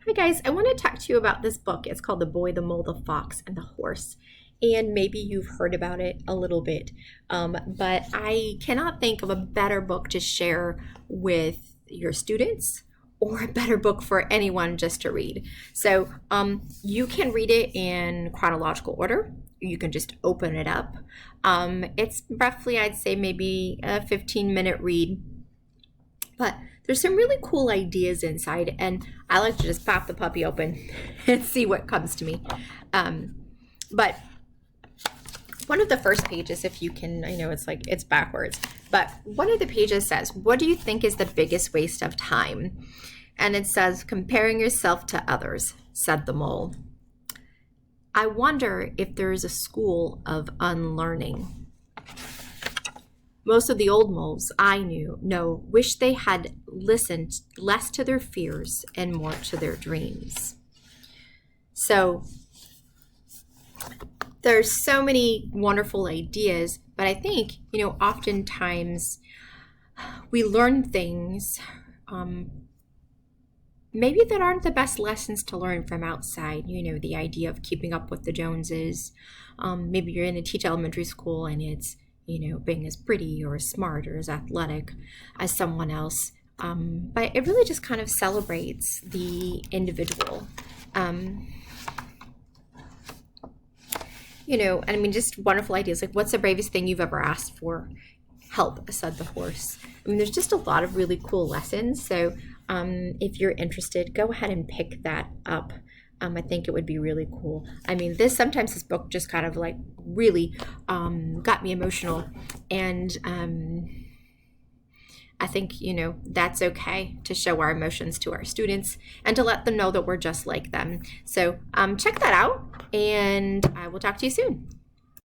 Hi guys, I want to talk to you about this book. It's called The Boy, the Mole, the Fox, and the Horse. And maybe you've heard about it a little bit, but I cannot think of a better book to share with your students or a better book for anyone just to read. So you can read it in chronological order. You can just open it up. It's roughly, I'd say, maybe a 15-minute read, but there's some really cool ideas inside, and I like to just pop the puppy open and see what comes to me. But one of the first pages, if you can, I know it's backwards, but one of the pages says, "What do you think is the biggest waste of time?" And it says, "Comparing yourself to others," said the mole. "I wonder if there is a school of unlearning. Most of the old moles I know wish they had listened less to their fears and more to their dreams." So there's so many wonderful ideas, but I think, oftentimes we learn things maybe that aren't the best lessons to learn from outside. The idea of keeping up with the Joneses. Maybe you're in a teach elementary school and it's being as pretty or as smart or as athletic as someone else. But it really just kind of celebrates the individual. Just wonderful ideas. Like, what's the bravest thing you've ever asked for? "Help," said the horse. There's just a lot of really cool lessons. So if you're interested, go ahead and pick that up. I think it would be really cool. Sometimes this book just kind of like really got me emotional. And I think, that's okay to show our emotions to our students and to let them know that we're just like them. So check that out, and I will talk to you soon.